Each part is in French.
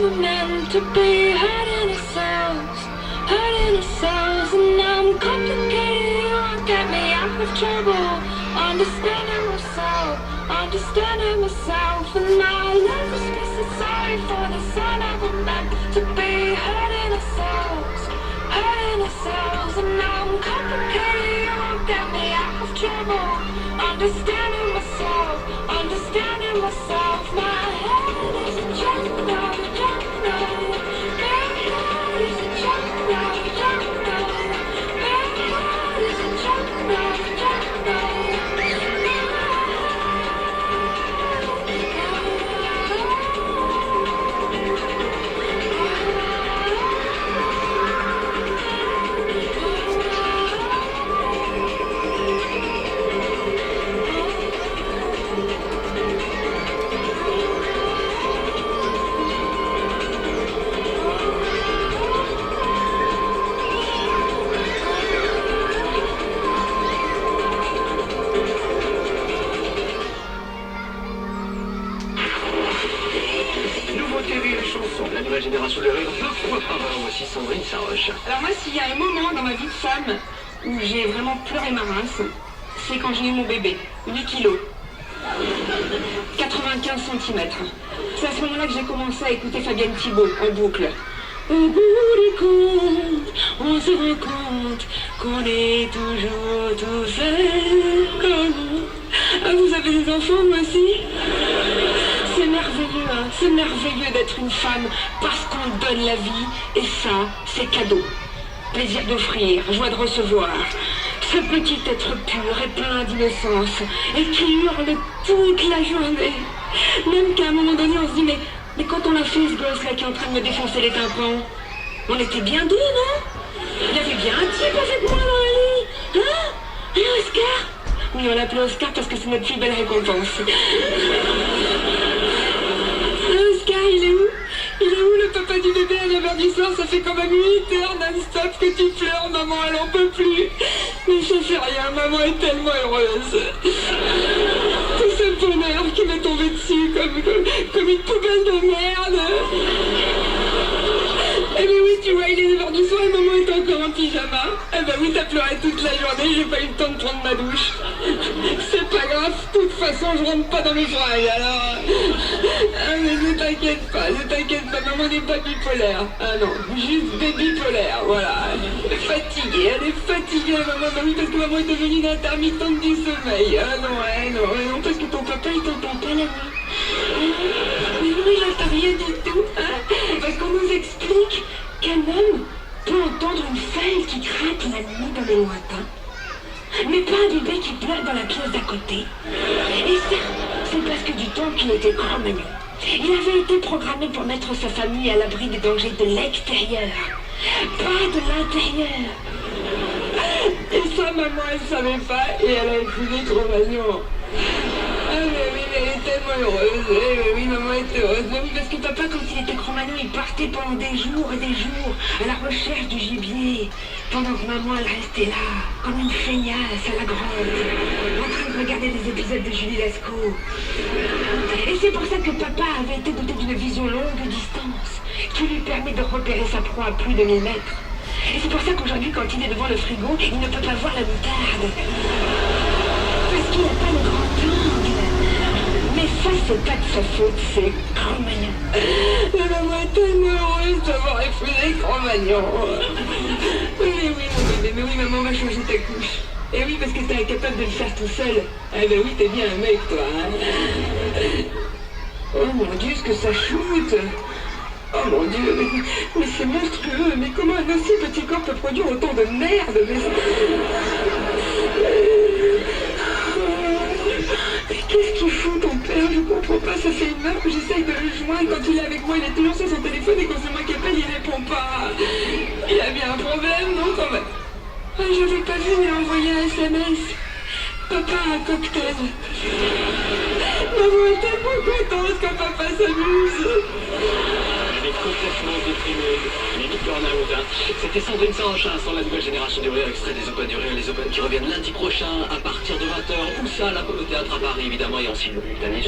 we're meant to be, hurting ourselves, and I'm complicated, you won't get me out of trouble. Understanding myself, and my love is feeling sorry for the sign that we're meant to be, hurting ourselves, and I'm complicated, you won't get me out of trouble. Understanding myself, my head is a jungle, my head is a jungle, La nouvelle génération de rire, deux fois par an. Moi aussi, Sandrine Saroche. Alors moi, s'il y a un moment dans ma vie de femme où j'ai vraiment pleuré ma race, c'est quand j'ai eu mon bébé, 8 kilos, 95 cm. C'est à ce moment-là que j'ai commencé à écouter Fabienne Thibault en boucle. Au bout du compte, on se rend compte qu'on est toujours tout seul. Ah, vous avez des enfants, moi aussi? C'est merveilleux d'être une femme parce qu'on donne la vie, et ça, c'est cadeau. Plaisir d'offrir, joie de recevoir. Ce petit être pur et plein d'innocence, et qui hurle toute la journée. Même qu'à un moment donné, on se dit, mais quand on a fait ce gosse-là qui est en train de me défoncer les tympans, on était bien deux, non? Il y avait bien un type avec moi dans la lit. Hein? Et Oscar? Oui, on l'appelait Oscar parce que c'est notre plus belle récompense. Oscar, il est où? Il est où le papa du bébé à 9h du soir? Ça fait quand même 8 heures non-stop que tu pleures, maman, elle en peut plus. Mais ça fait rien, maman est tellement heureuse. Tout ce bonheur qui m'est tombé dessus comme une poubelle de merde. Eh bien oui, tu vois, il est 9h du soir et maman est encore en pyjama. Eh ben oui, t'as pleuré toute la journée, j'ai pas eu le temps de prendre ma douche. C'est pas grave, de toute façon, je rentre pas dans mes fringues, alors... Ah mais ne t'inquiète pas, maman n'est pas bipolaire. Ah non, juste bipolaire, voilà. Elle est fatiguée, maman, bah oui, parce que maman est devenue une intermittente du sommeil. Ah non, parce que ton papa, il t'entend pas la nuit. Mais non, il n'entend rien du tout, hein. Parce qu'on nous explique qu'un homme peut entendre une feuille qui craque la nuit dans les lointains, mais pas un bébé qui pleure dans la pièce d'à côté. Et ça, c'est parce que du temps qu'il était Cro-Magnon, il avait été programmé pour mettre sa famille à l'abri des dangers de l'extérieur, pas de l'intérieur. Et ça, maman, elle savait pas, et elle a épousé Cro-Magnon. Ah mais oui, mais elle est tellement heureuse. Oui, maman est heureuse. Oui, parce que papa, quand il était Cro-Magnon, il partait pendant des jours et des jours à la recherche du gibier, pendant que maman, elle restait là, comme une feignasse à la grotte, en train de regarder des épisodes de Julie Lescaut. Et c'est pour ça que papa avait été doté d'une vision longue distance, qui lui permet de repérer sa proie à plus de 1000 mètres. Et c'est pour ça qu'aujourd'hui, quand il est devant le frigo, il ne peut pas voir la moutarde. Parce qu'il n'a pas le grand angle. Mais ça, c'est pas de sa faute, c'est Cro-Magnon. La maman est tellement heureuse d'avoir épousé Cro-Magnon. Mais oui, maman va changer ta couche. Et oui, parce que t'es incapable de le faire tout seul. Eh ben oui, t'es bien un mec, toi, hein. Oh mon Dieu, ce que ça shoot. Oh mon Dieu, mais c'est monstrueux. Mais comment un aussi petit corps peut produire autant de merde? Mais qu'est-ce qu'il fout, ton père? Je comprends pas, ça fait une heure que j'essaye de le joindre. Quand il est avec moi, il est toujours sur son téléphone et quand c'est moi qui appelle, il répond pas. Il a bien un problème, non, quand même? Ah, j'avais pas vu, mais il a envoyé un SMS. Papa a un cocktail. Maman est tellement contente quand papa s'amuse. avait complètement déprimé, limite burn-out. Hein. C'était Sandrine Sanchin sur la nouvelle génération du rire, extrait des Open du rire, les Open qui reviennent lundi prochain à partir de 20h. Où ça, la Pomme au Théâtre à Paris, évidemment, et en simultané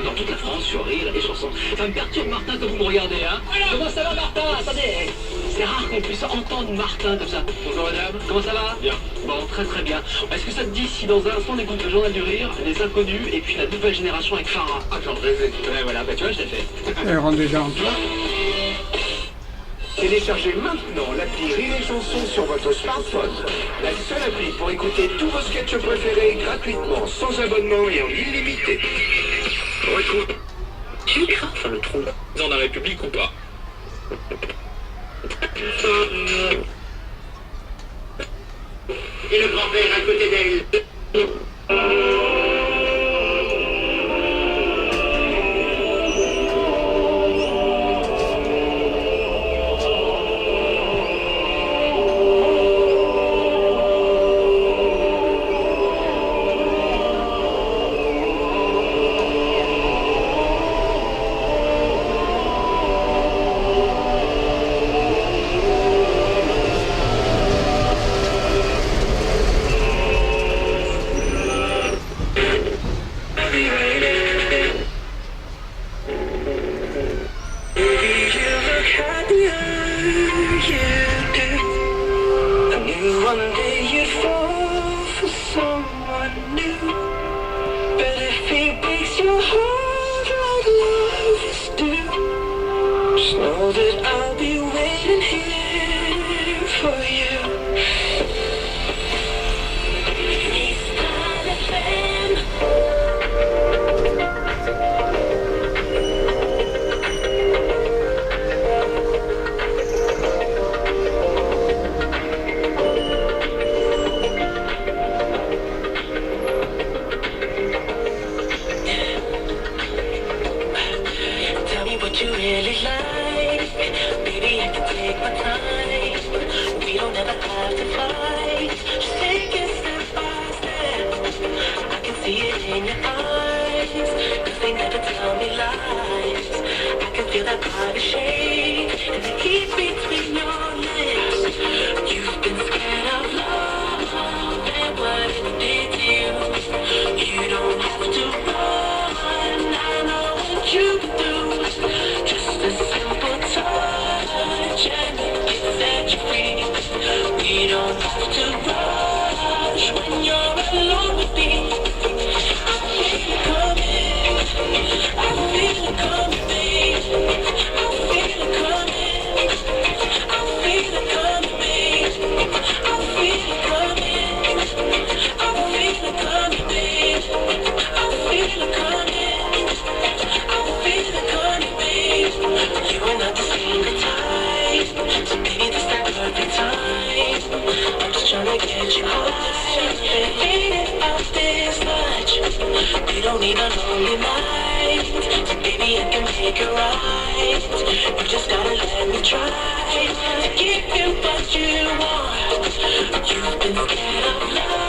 dans toute la France sur Rire et Chanson. Ça me perturbe, Martin, que vous me regardez, hein. Comment ça va, Martin? Attendez, c'est rare qu'on puisse entendre Martin comme ça. Bonjour, madame. Comment ça va? Bien. Bon, très très bien. Est-ce que ça te dit si dans un instant on écoute le journal du rire, les inconnus et puis la nouvelle génération avec Farah? Ah, j'en rêvais. Ouais, voilà, bah tu vois, je l'ai fait. Elle rentre déjà en place. Téléchargez maintenant l'appli Rire et Chanson sur votre smartphone. La seule appli pour écouter tous vos sketchs préférés gratuitement, sans abonnement et en illimité. Retrouve. Tu crains le trou Dans la République ou pas? Et le grand-père à côté d'elle. One day you'd fall for someone new, but if he breaks your heart like lovers do, just know that I'll be waiting here for you. He's not a fan. Tell me what you really like. Baby, I can take my time. We don't ever have to fight. Just take it step by step. I can see it in your eyes, 'cause they never tell me lies. I can feel that body shake and the heat between your lips. You've been scared of love and what it did to you. You don't have to run. I know what you do. Just a simple touch and it sets you free. We don't have to rush when you're alone with me. I feel it coming. I feel it coming, babe. I feel it coming. I feel it coming, babe. I feel it coming. I feel it coming, babe. I feel it coming. I feel it coming, babe. You are not the single type, so baby, this that perfect time. I'm just tryna get you high, fade it out this much. We don't need a lonely night, so baby, I can make it right. You just gotta let me try to give you what you want. You've been scared of love